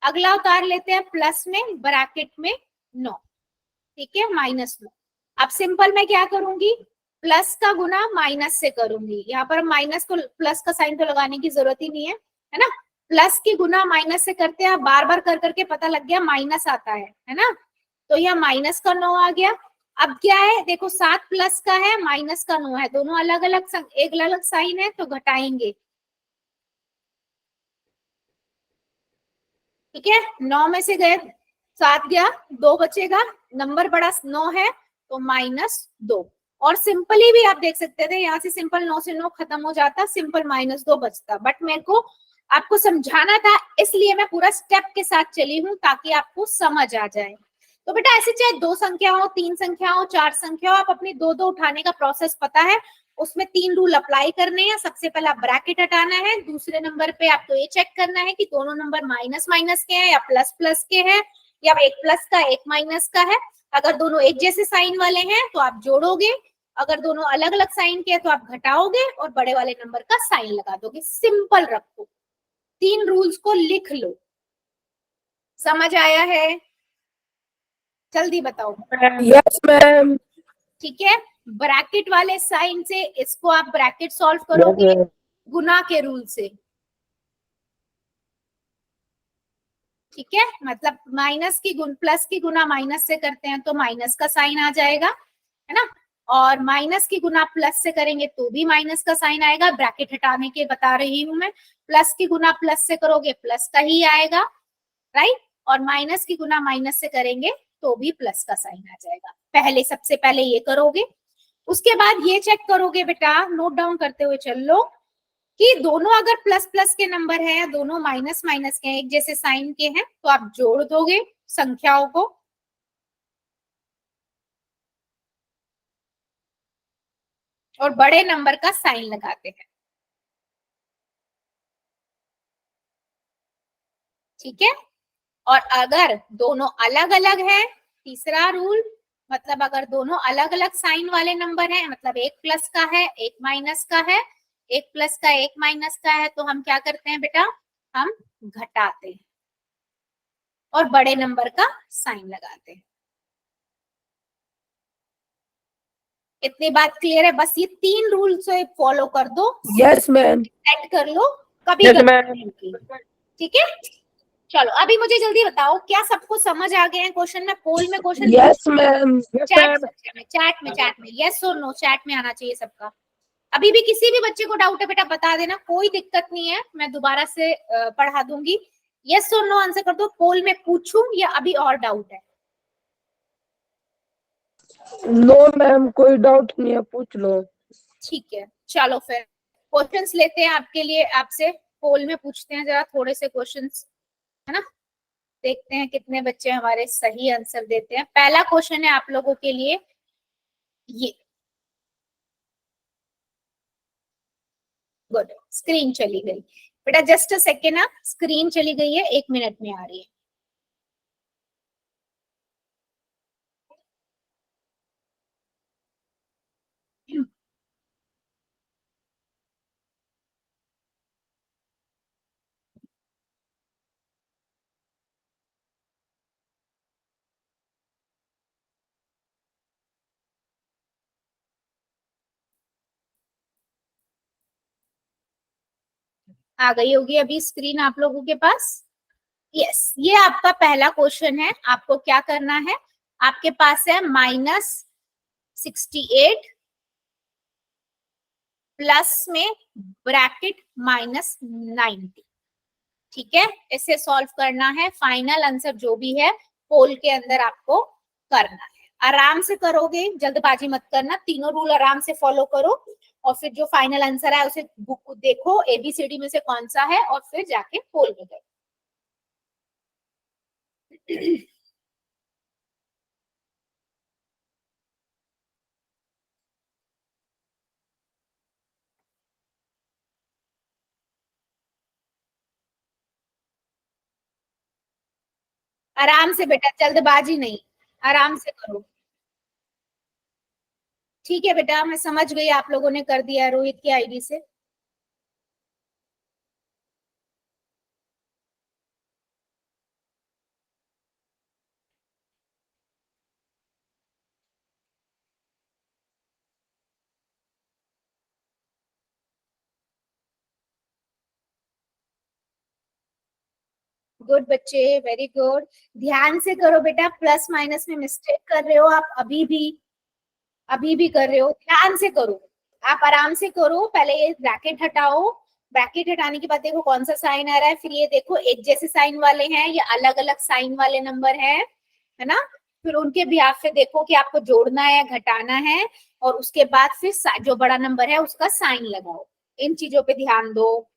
अगला उतार लेते हैं, प्लस में ब्रैकेट में 9। ठीक है, -9। अब सिंपल मैं क्या करूंगी, प्लस का गुना माइनस से करूंगी। यहाँ पर माइनस को प्लस का साइन तो लगाने की जरूरत ही नहीं है ना। प्लस की गुना माइनस से करते हैं, बार बार कर करके पता लग गया माइनस आता है ना। तो यहाँ माइनस का 9 आ गया। अब क्या है, देखो 7 प्लस का है, माइनस का 9 है, दोनों अलग अलग एक अलग साइन है तो घटाएंगे। ठीक है, 9 में से गए 7 गया, 2 बचेगा। नंबर बड़ा 9 है तो -2। और सिंपली भी आप देख सकते थे, यहाँ से सिंपल 9 से 9 खत्म हो जाता, सिंपल -2 बचता। बट मेरे को आपको समझाना था, इसलिए मैं पूरा स्टेप के साथ चली हूँ ताकि आपको समझ आ जाए। तो बेटा ऐसे चाहे 2 संख्या हो, 3 संख्या हो, 4 संख्या हो, आप अपनी 2-2 उठाने का प्रोसेस पता है, उसमें 3 रूल अप्लाई करने हैं। सबसे पहला ब्रैकेट हटाना है, दूसरे नंबर पे आपको ये चेक करना है कि दोनों नंबर माइनस माइनस के हैं या प्लस प्लस के हैं, या एक प्लस का एक माइनस का है। अगर दोनों एक जैसे साइन वाले हैं तो आप जोड़ोगे, अगर दोनों अलग अलग साइन के हैं तो आप घटाओगे और बड़े वाले नंबर का साइन लगा दोगे। सिंपल रखो, 3 रूल्स को लिख लो। समझ आया है? जल्दी बताओ। Yes ma'am. ठीक है, ब्रैकेट वाले साइन से इसको आप ब्रैकेट सॉल्व करोगे गुना के रूल से। ठीक है, मतलब माइनस की प्लस की गुना माइनस से करते हैं तो माइनस का साइन आ जाएगा, है ना। और माइनस की गुना प्लस से करेंगे तो भी माइनस का साइन आएगा। ब्रैकेट हटाने के बता रही हूं मैं। प्लस की गुना प्लस से करोगे प्लस का ही आएगा, राइट। और माइनस की गुना माइनस से करेंगे तो भी प्लस का साइन आ जाएगा। पहले सबसे पहले ये करोगे, उसके बाद ये चेक करोगे बेटा, नोट डाउन करते हुए चल लो, कि दोनों अगर प्लस प्लस के नंबर हैं या दोनों माइनस माइनस के हैं, एक जैसे साइन के हैं, तो आप जोड़ दोगे संख्याओं को। और बड़े नंबर का साइन लगाते हैं। ठीक है, और अगर दोनों अलग अलग हैं तीसरा रूल, मतलब अगर दोनों अलग अलग साइन वाले नंबर हैं, मतलब एक प्लस का है एक माइनस का है, एक प्लस का एक माइनस का है, तो हम क्या करते हैं बेटा, हम घटाते हैं और बड़े नंबर का साइन लगाते हैं। इतनी बात क्लियर है? बस ये 3 रूल से फॉलो कर दो, यस मैम। सेट कर लो, कभी यस गलती मैम। नहीं होगी। ठीक है, चलो अभी मुझे जल्दी बताओ, क्या सबको समझ आ गए हैं क्वेश्चन में? पोल में question yes ma'am. Yes chat ma'am. में, चैट में यस और नो, चैट में आना चाहिए सबका। अभी भी किसी भी बच्चे को डाउट है बेटा बता देना, कोई दिक्कत नहीं है, मैं दोबारा से पढ़ा दूंगी। यस और नो आंसर कर दो। पोल में पूछूं या अभी और डाउट है? नो मैम, कोई डाउट नहीं है, पूछ लो। ठीक है, चलो फिर क्वेश्चंस लेते हैं आपके लिए, आपसे पोल में पूछते हैं जरा थोड़े से क्वेश्चंस, है ना। देखते हैं कितने बच्चे हमारे सही आंसर देते हैं। पहला क्वेश्चन है आप लोगों के लिए ये, गुड, स्क्रीन चली गई बेटा, जस्ट अ सेकेंड ना, स्क्रीन चली गई है, 1 मिनट में आ रही है। आ गई होगी अभी स्क्रीन आप लोगों के पास। यस, ये आपका पहला क्वेश्चन है। आपको क्या करना है, आपके पास है -68 प्लस में ब्रैकेट -90। ठीक है, इसे सॉल्व करना है। फाइनल आंसर जो भी है पोल के अंदर आपको करना है। आराम से करोगे, जल्दबाजी मत करना, तीनों रूल आराम से फॉलो करो और फिर जो फाइनल आंसर है उसे बुक देखो, एबीसीडी में से कौन सा है, और फिर जाके पोल में करो। आराम से बेटा, जल्दबाजी नहीं, आराम से करो। ठीक है बेटा, मैं समझ गई, आप लोगों ने कर दिया रोहित की आईडी से। गुड बच्चे, वेरी गुड। ध्यान से करो बेटा, प्लस माइनस में मिस्टेक कर रहे हो आप, अभी भी कर रहे हो, ध्यान से करो। आप आराम से करो, पहले ये ब्रैकेट हटाओ, ब्रैकेट हटाने के बाद देखो कौन सा साइन आ रहा है, फिर ये देखो एक जैसे साइन वाले हैं या अलग अलग साइन वाले नंबर हैं, है ना। फिर उनके बिहाफ पे देखो कि आपको जोड़ना है घटाना है, और उसके बाद फिर जो बड़ा नंबर है उसका साइन लगाओ। इन चीजों पे ध्यान दो।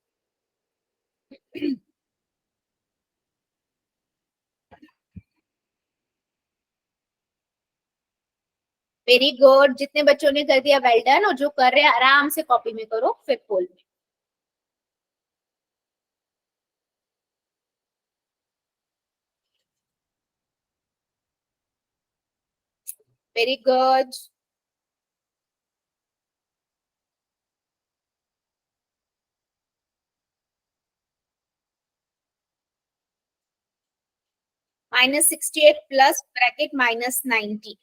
वेरी गुड, जितने बच्चों ने कर दिया वेल डन, और जो कर रहे हैं आराम से कॉपी में करो, फिर पोल में। Very good. -68 plus bracket -90।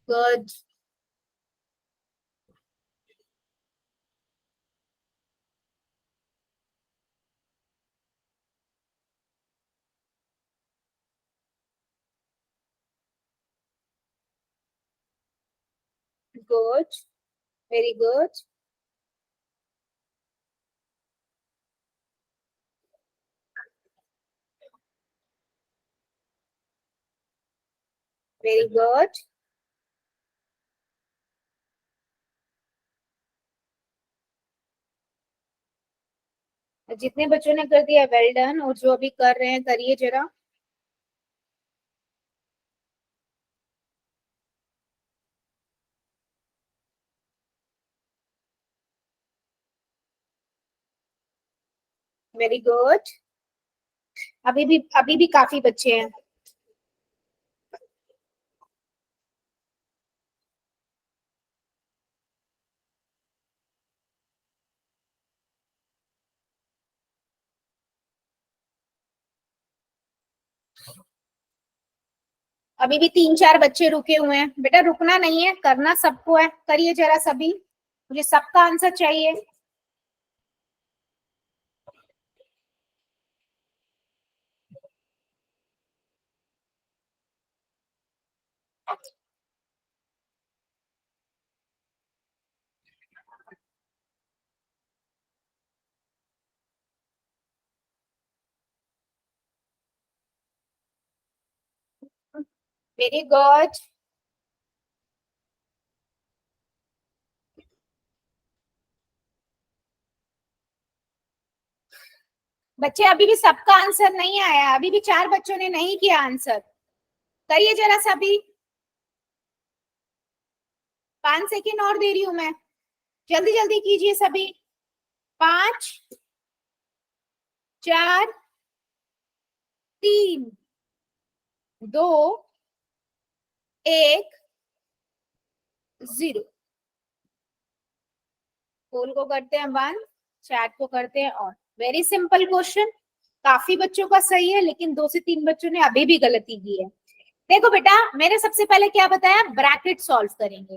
Good, good, very good, very good. जितने बच्चों ने कर दिया वेल डन, और जो अभी कर रहे हैं करिए जरा। Very good. अभी भी काफी बच्चे हैं। अभी भी 3-4 बच्चे रुके हुए हैं। बेटा रुकना नहीं है, करना सबको है, करिए जरा सभी, मुझे सबका आंसर चाहिए। Very good. बच्चे अभी भी सबका आंसर नहीं आया, अभी भी 4 बच्चों ने नहीं किया आंसर, करिए जरा सभी। 5 सेकेंड और दे रही हूं मैं, जल्दी जल्दी कीजिए सभी। 5, 4, 3, 2, 1, 0। पोल को करते हैं बंद, चैट को करते हैं ऑन। वेरी सिंपल क्वेश्चन, काफी बच्चों का सही है, लेकिन 2 से 3 बच्चों ने अभी भी गलती की है। देखो बेटा, मैंने सबसे पहले क्या बताया, ब्रैकेट सॉल्व करेंगे,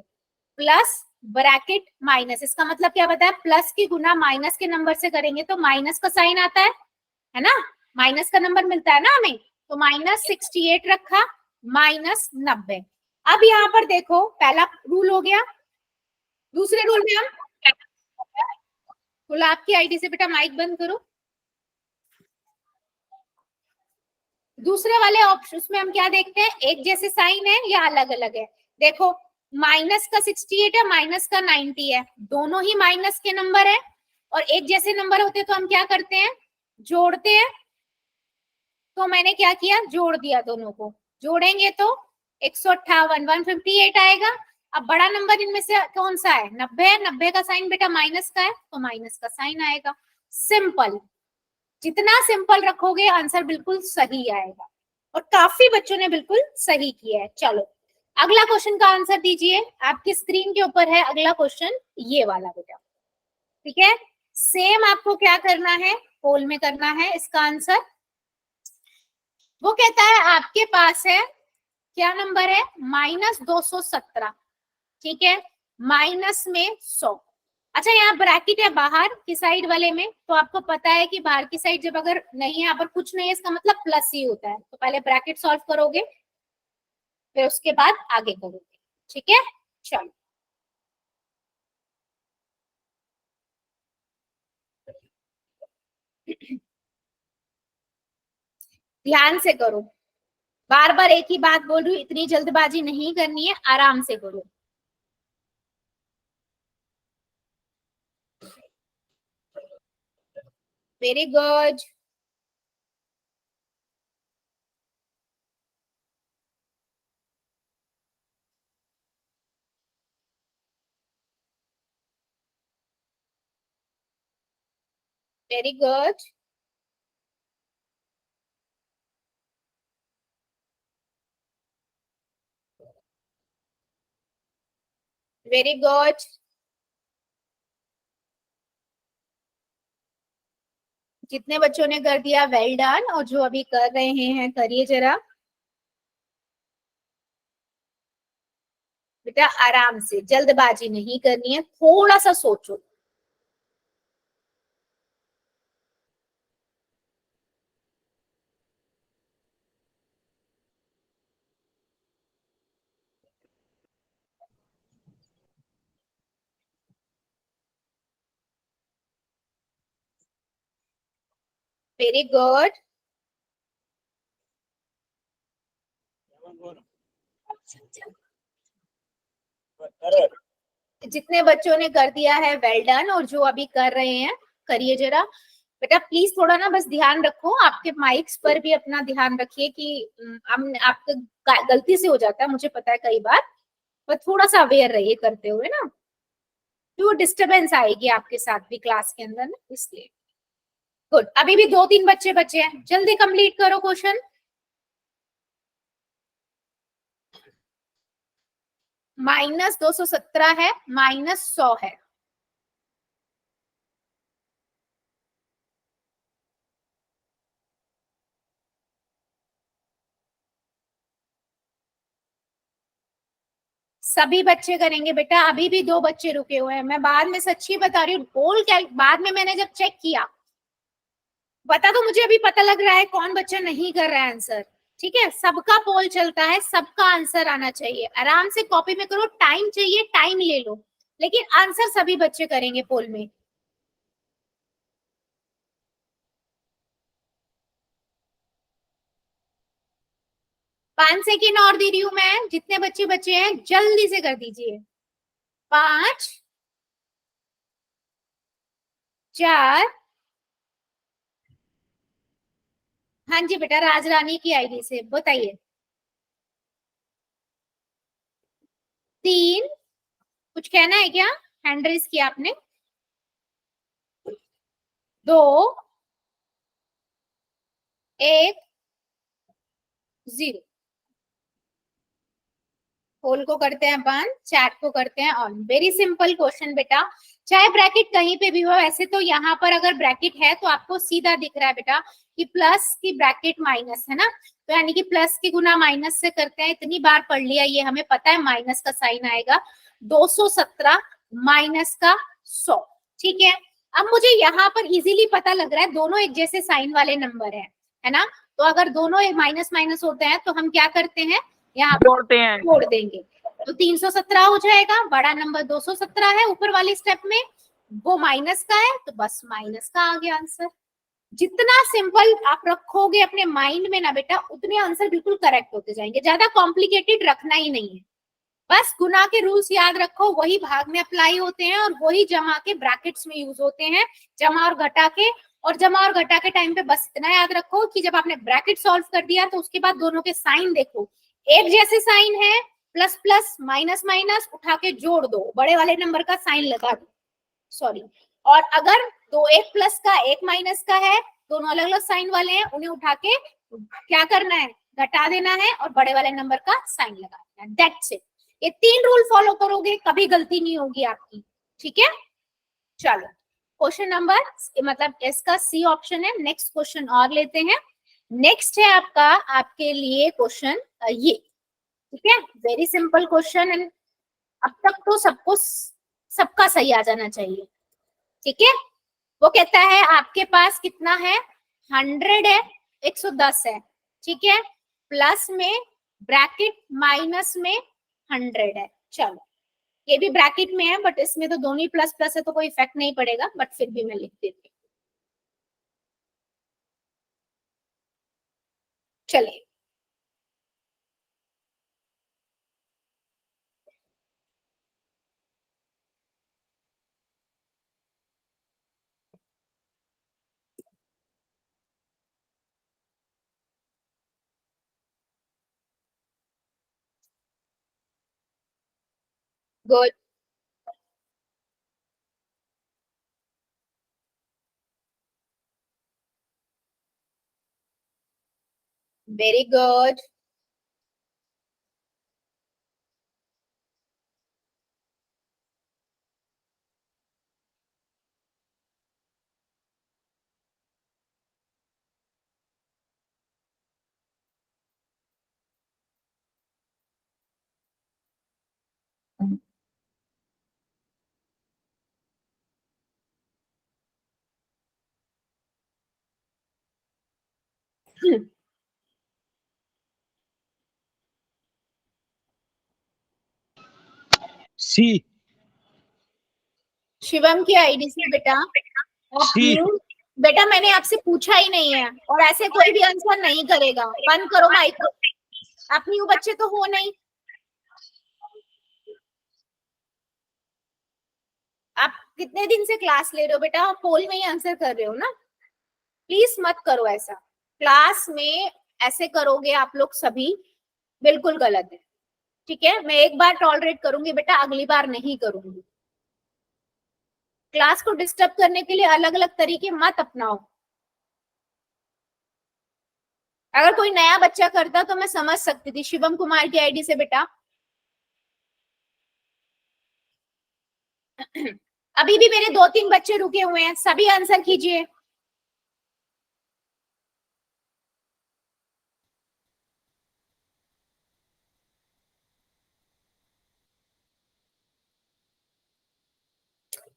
प्लस ब्रैकेट माइनस, इसका मतलब क्या बताया, प्लस की गुना माइनस के नंबर से करेंगे तो माइनस का साइन आता है ना, माइनस का नंबर मिलता है ना हमें, तो -68 रखा, -90। अब यहाँ पर देखो, पहला रूल हो गया। दूसरे रूल में हम, गुलाब की आईडी से बेटा माइक बंद करो। दूसरे वाले ऑप्शन में हम क्या देखते हैं, एक जैसे साइन है या अलग अलग है। देखो, माइनस का 68 है, माइनस का 90 है, दोनों ही माइनस के नंबर है, और एक जैसे नंबर होते तो हम क्या करते हैं, जोड़ते हैं। तो मैंने क्या किया, जोड़ दिया, दोनों को जोड़ेंगे तो 158, 158 आएगा। अब बड़ा नंबर इनमें से कौन सा है, 90 है, 90 का साइन बेटा माइनस का है, तो माइनस का साइन आएगा। सिंपल, जितना सिंपल रखोगे आंसर बिल्कुल सही आएगा, और काफी बच्चों ने बिल्कुल सही किया है। चलो अगला क्वेश्चन का आंसर दीजिए, आपकी स्क्रीन के ऊपर है अगला क्वेश्चन, ये वाला बेटा, ठीक है। सेम आपको क्या करना है, पोल में करना है इसका आंसर। वो कहता है आपके पास है, क्या नंबर है, -217, ठीक है, माइनस में 100। अच्छा, यहाँ ब्रैकेट है बाहर की साइड वाले में, तो आपको पता है कि बाहर की साइड जब अगर नहीं है, यहाँ पर कुछ नहीं है, इसका मतलब प्लस ही होता है। तो पहले ब्रैकेट सॉल्व करोगे, फिर उसके बाद आगे करोगे, ठीक है। चलो ध्यान से करो, बार बार एक ही बात बोल रही हूँ, इतनी जल्दबाजी नहीं करनी है, आराम से करो। Very good. Very good. Very good. जितने बच्चों ने कर दिया वेल डन, और जो अभी कर रहे हैं करिए जरा बेटा, आराम से, जल्दबाजी नहीं करनी है, थोड़ा सा सोचो। Very good. जितने बच्चों ने कर दिया है वेल डन, और जो अभी कर रहे हैं करिए जरा बेटा। प्लीज थोड़ा ना बस ध्यान रखो, आपके माइक्स पर भी अपना ध्यान रखिए कि आपका गलती से हो जाता है, मुझे पता है कई बार, पर थोड़ा सा अवेयर रहिए करते हुए ना, तो डिस्टरबेंस आएगी आपके साथ भी क्लास के अंदर ना, इसलिए। गुड, अभी भी 2-3 बच्चे बचे हैं, जल्दी कंप्लीट करो क्वेश्चन। -217 है, -100 है। सभी बच्चे करेंगे बेटा, अभी भी 2 बच्चे रुके हुए हैं। मैं बाद में सच्ची बता रही हूँ, गोल क्या, बाद में मैंने जब चेक किया, बता तो मुझे अभी पता लग रहा है कौन बच्चा नहीं कर रहा है आंसर। ठीक है, सबका पोल चलता है, सबका आंसर आना चाहिए। आराम से कॉपी में करो, टाइम चाहिए टाइम ले लो, लेकिन आंसर सभी बच्चे करेंगे पोल में। 5 सेकेंड और दे रही हूं मैं, जितने बच्चे बचे हैं जल्दी से कर दीजिए। 5, 4, हाँ जी बेटा, राजरानी की आईडी से बताइए। 3, कुछ कहना है क्या? हैंड रेज किया आपने। 2, 1, 0। होल को करते हैं बंद, चैट को करते हैं ऑन। वेरी सिंपल क्वेश्चन बेटा, चाहे ब्रैकेट कहीं पे भी हो। ऐसे तो यहाँ पर अगर ब्रैकेट है तो आपको सीधा दिख रहा है बेटा कि प्लस की ब्रैकेट माइनस है ना, तो यानी कि प्लस की गुना माइनस से करते हैं। इतनी बार पढ़ लिया ये, हमें पता है माइनस का साइन आएगा। 217 माइनस का 100। ठीक है, अब मुझे यहाँ पर इजीली पता लग रहा है दोनों एक जैसे साइन वाले नंबर है ना। तो अगर दोनों माइनस माइनस होते हैं तो हम क्या करते हैं, यहाँ पर जोड़ देंगे। तो 317 हो जाएगा, बड़ा नंबर 217 है ऊपर वाले स्टेप में, वो माइनस का है तो बस माइनस का आ गया आंसर। जितना सिंपल आप रखोगे अपने माइंड में ना बेटा, उतने आंसर बिल्कुल करेक्ट होते जाएंगे। ज्यादा कॉम्प्लिकेटेड रखना ही नहीं है, बस गुना के रूल्स याद रखो, वही भाग में अप्लाई होते हैं और वही जमा के ब्रैकेट्स में यूज होते हैं, जमा और घटा के। और जमा और घटा के टाइम पे बस इतना याद रखो कि जब आपने ब्रैकेट सॉल्व कर दिया तो उसके बाद दोनों के साइन देखो, एक जैसे साइन है, प्लस प्लस माइनस माइनस, उठा के जोड़ दो, बड़े वाले नंबर का साइन लगा दो, सॉरी। और अगर दो, एक प्लस का एक माइनस का है, दोनों अलग अलग साइन वाले हैं, उन्हें उठा के क्या करना है, घटा देना है और बड़े वाले नंबर का साइन लगा देना है। That's it. ये 3 रूल फॉलो करोगे, कभी गलती नहीं होगी आपकी। ठीक है, चलो क्वेश्चन नंबर, मतलब इसका सी ऑप्शन है। नेक्स्ट क्वेश्चन और लेते हैं। नेक्स्ट है आपका, आपके लिए क्वेश्चन ये। ठीक है, वेरी सिंपल क्वेश्चन एंड अब तक तो सबको सबका सही आ जाना चाहिए। ठीक है, वो कहता है आपके पास कितना है, 100 है, 110 है। ठीक है, प्लस में ब्रैकेट माइनस में 100 है। चलो ये भी ब्रैकेट में है, बट इसमें तो दोनों ही प्लस प्लस है तो कोई इफेक्ट नहीं पड़ेगा, बट फिर भी मैं लिख देती हूँ। चलिए, गुड, वेरी गुड। सी। शिवम की आईडी से बेटा, आप सी। न्यू, बेटा मैंने आपसे पूछा ही नहीं है और ऐसे कोई भी आंसर नहीं करेगा। बंद करो माइक, आप न्यू बच्चे तो हो नहीं। आप कितने दिन से क्लास ले रहे हो बेटा, आप पोल में ही आंसर कर रहे हो ना, प्लीज मत करो ऐसा। क्लास में ऐसे करोगे आप लोग सभी, बिल्कुल गलत है। ठीक है, मैं एक बार टॉलरेट करूंगी बेटा, अगली बार नहीं करूंगी। क्लास को डिस्टर्ब करने के लिए अलग अलग तरीके मत अपनाओ। अगर कोई नया बच्चा करता तो मैं समझ सकती थी। शिवम कुमार की आईडी से बेटा अभी भी मेरे 2-3 बच्चे रुके हुए हैं, सभी आंसर कीजिए।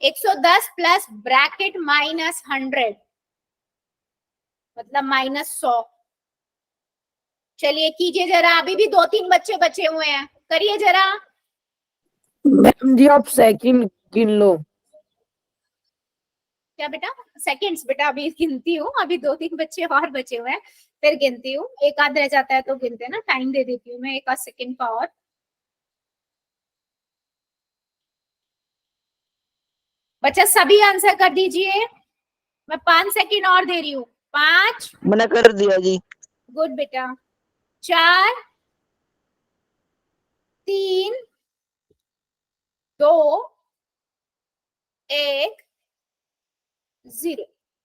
$110 प्लस ब्रैकेट -100 मतलब -100। चलिए कीजिए जरा, अभी भी 2-3 बच्चे बचे हुए हैं, करिए जरा। मैम जी आप सेकंड गिन लो। क्या बेटा? सेकंड्स बेटा अभी गिनती हूँ, अभी 2-3 बच्चे और बचे हुए हैं, फिर गिनती हूँ। एक आध रह जाता है तो गिनते हैं ना, टाइम दे देती हूँ मैं एक आध सेकंड का और। बच्चा सभी आंसर कर दीजिए, मैं 5 सेकंड और दे रही हूँ। 5, मैंने कर दिया जी। गुड बेटा। 4, 3, 2, 1, 0।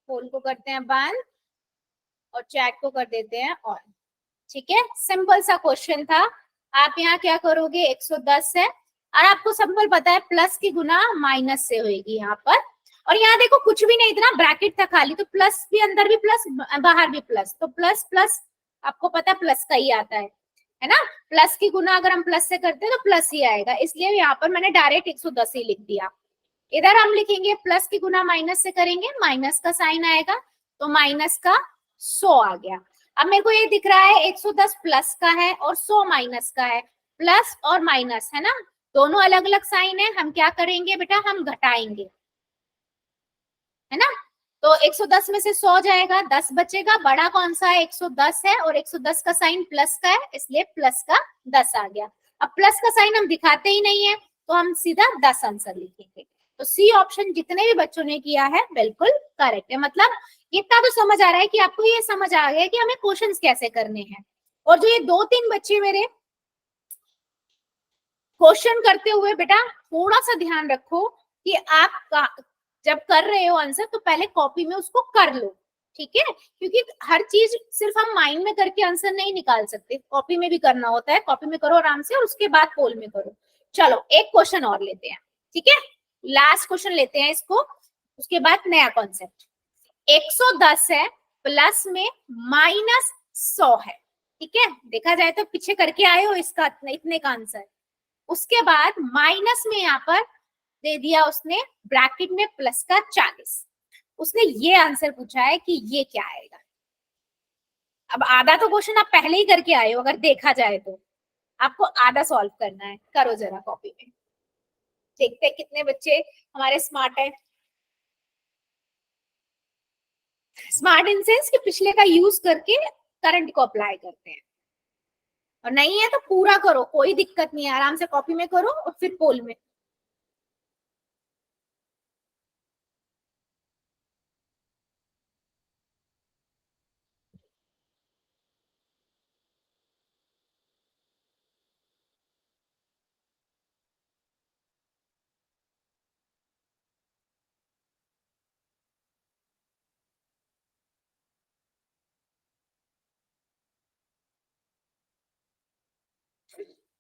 फोन को करते हैं बंद और चैट को कर देते हैं ऑन। ठीक है, सिंपल सा क्वेश्चन था। आप यहाँ क्या करोगे, 110 है और आपको सिंपल पता है प्लस की गुना माइनस से होगी यहाँ पर। और यहाँ देखो कुछ भी नहीं, इतना ब्रैकेट था खाली, तो प्लस भी अंदर भी प्लस बाहर भी प्लस, तो प्लस प्लस आपको पता है प्लस का ही आता है ना। प्लस की गुना अगर हम प्लस से करते हैं तो प्लस ही आएगा, इसलिए यहाँ पर मैंने डायरेक्ट 110 ही लिख दिया। इधर हम लिखेंगे प्लस की गुना माइनस से करेंगे, माइनस का साइन आएगा तो माइनस का 100 आ गया। अब मेरे को ये दिख रहा है 110 प्लस का है और 100 माइनस का है, प्लस और माइनस है ना, दोनों अलग अलग साइन है। हम क्या करेंगे बेटा, हम घटाएंगे, है ना। तो 110 में से 100 जाएगा, 10 बचेगा। बड़ा कौन सा है, 110 है और 110 का साइन प्लस का है, इसलिए प्लस का 10 आ गया। अब प्लस का साइन हम दिखाते ही नहीं है तो हम सीधा 10 आंसर लिखेंगे। तो सी ऑप्शन जितने भी बच्चों ने किया है बिल्कुल करेक्ट है। मतलब इतना तो समझ आ रहा है कि आपको ये समझ आ गया कि हमें क्वेश्चंस कैसे करने हैं। और जो ये 2-3 बच्चे मेरे क्वेश्चन करते हुए, बेटा थोड़ा सा ध्यान रखो कि आप जब कर रहे हो आंसर तो पहले कॉपी में उसको कर लो, ठीक है। क्योंकि हर चीज सिर्फ हम माइंड में करके आंसर नहीं निकाल सकते, कॉपी में भी करना होता है। कॉपी में करो आराम से और उसके बाद पोल में करो। चलो एक क्वेश्चन और लेते हैं, ठीक है, लास्ट क्वेश्चन लेते हैं इसको, उसके बाद नया कॉन्सेप्ट। 110 है, प्लस में -100 है, ठीक है। देखा जाए तो पीछे करके आए हो इसका इतने का आंसर। उसके बाद माइनस में यहाँ पर दे दिया उसने ब्रैकेट में प्लस का 40। उसने ये आंसर पूछा है कि ये क्या आएगा। अब आधा तो क्वेश्चन आप पहले ही करके आए हो, अगर देखा जाए तो आपको आधा सॉल्व करना है। करो जरा कॉपी में, देखते हैं कितने बच्चे हमारे स्मार्ट है। स्मार्ट इन सेंस कि पिछले का यूज करके करंट को अप्लाई करते हैं। और नहीं है तो पूरा करो, कोई दिक्कत नहीं है, आराम से कॉपी में करो और फिर पोल में।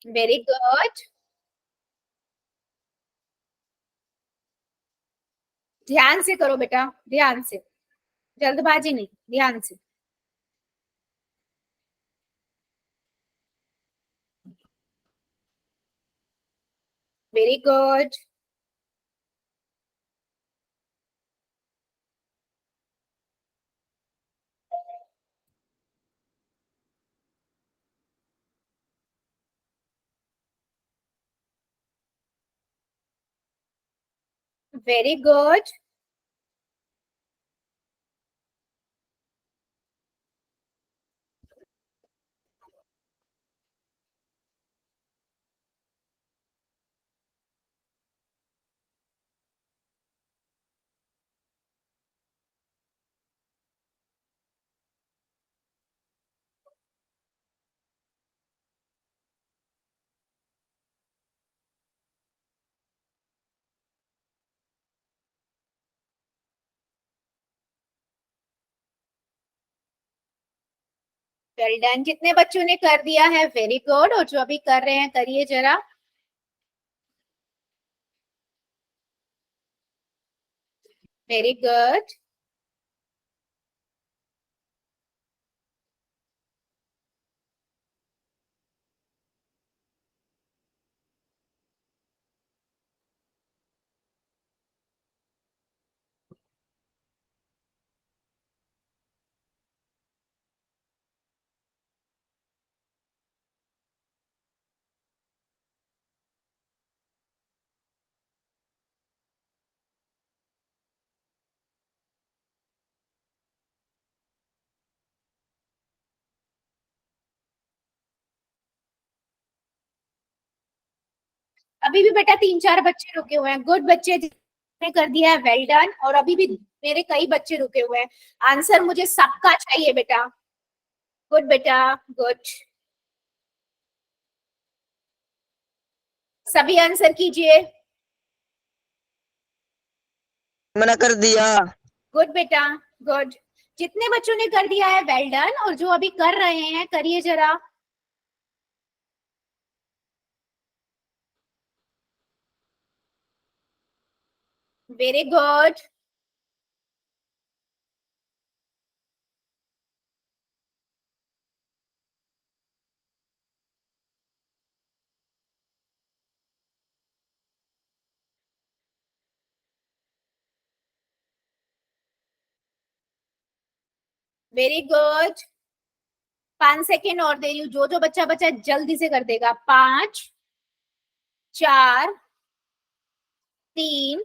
वेरी गुड, ध्यान से करो बेटा, ध्यान से, जल्दबाजी नहीं, ध्यान से। Very good, very good. Well done. जितने बच्चों ने कर दिया है वेरी गुड, और जो अभी कर रहे हैं करिए जरा। Very good. अभी भी बेटा 3-4 बच्चे रुके हुए हैं। गुड बच्चे जिन्होंने कर दिया है वेल डन, और अभी भी मेरे कई बच्चे रुके हुए हैं। आंसर मुझे सबका चाहिए बेटा। गुड बेटा, गुड। सभी आंसर कीजिए। मैंने कर दिया। गुड बेटा, गुड। जितने बच्चों ने कर दिया है वेल डन, और जो अभी कर रहे हैं करिए जरा। Very good. Very good. 5 second और दे रही हूँ, जो जो बच्चा बच्चा जल्दी से कर देगा। 5, 4, 3,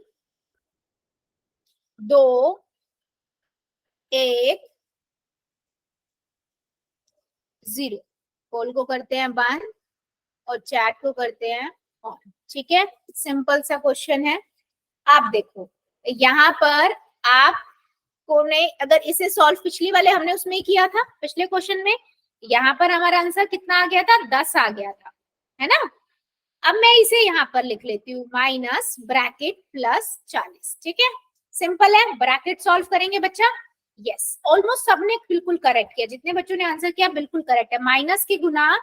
2, 1, 0। पोल को करते हैं बंद और चैट को करते हैं ऑन। ठीक है, सिंपल सा क्वेश्चन है। आप देखो यहाँ पर आपको ने अगर इसे सॉल्व पिछली वाले हमने उसमें ही किया था, पिछले क्वेश्चन में। यहाँ पर हमारा आंसर कितना आ गया था? 10 आ गया था, है ना। अब मैं इसे यहाँ पर लिख लेती हूँ, माइनस ब्रैकेट प्लस 40। ठीक है, सिंपल है। ब्रैकेट सॉल्व करेंगे बच्चा। यस, ऑलमोस्ट सबने बिल्कुल करेक्ट किया। जितने बच्चों ने आंसर किया बिल्कुल करेक्ट है। माइनस की गुना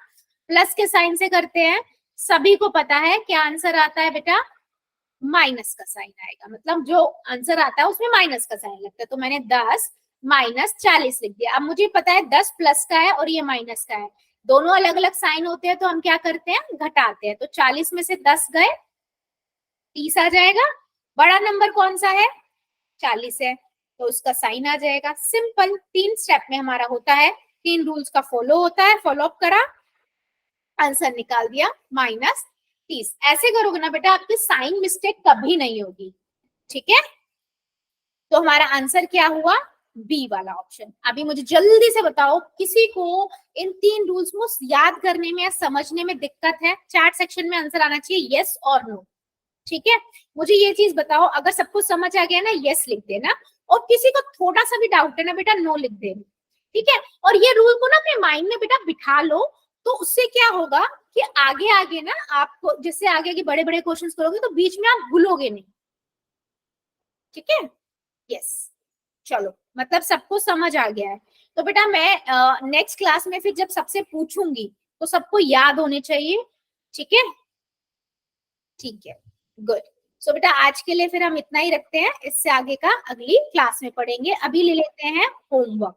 प्लस के साइन से करते हैं। सभी को पता है क्या आंसर आता है बेटा? माइनस का साइन आएगा, मतलब जो आंसर आता है उसमें माइनस का साइन लगता है। तो मैंने 10 माइनस 40 लिख दिया। अब मुझे पता है 10 प्लस का है और ये माइनस का है, दोनों अलग अलग साइन होते हैं, तो हम क्या करते हैं? घटाते हैं। तो 40 में से 10 गए, 30 आ जाएगा। बड़ा नंबर कौन सा है? 40 है, तो उसका साइन आ जाएगा। सिंपल, 3 स्टेप में हमारा होता है, 3 रूल्स का फॉलो होता है। फॉलो अप करा, आंसर निकाल दिया, माइनस 30। ऐसे करोगे ना बेटा, आपकी साइन मिस्टेक कभी नहीं होगी। ठीक है, तो हमारा आंसर क्या हुआ? बी वाला ऑप्शन। अभी मुझे जल्दी से बताओ, किसी को इन 3 रूल्स को याद करने में या समझने में दिक्कत है? चैट सेक्शन में आंसर आना चाहिए यस और नो। ठीक है, मुझे ये चीज बताओ, अगर सबको समझ आ गया ना यस लिख देना, और किसी को थोड़ा सा भी डाउट है ना बेटा नो लिख देना। ठीक है, और ये रूल को ना अपने माइंड में बेटा बिठा लो, तो उससे क्या होगा कि आगे आगे ना आपको, जैसे आगे के बड़े बड़े क्वेश्चंस करोगे तो बीच में आप भूलोगे नहीं। ठीक है, यस। चलो, मतलब सबको समझ आ गया है। तो बेटा मैं नेक्स्ट क्लास में फिर जब सबसे पूछूंगी तो सबको याद होने चाहिए। ठीक है, ठीक है, गुड। सो बेटा आज के लिए फिर हम इतना ही रखते हैं, इससे आगे का अगली क्लास में पढ़ेंगे। अभी ले लेते हैं होमवर्क।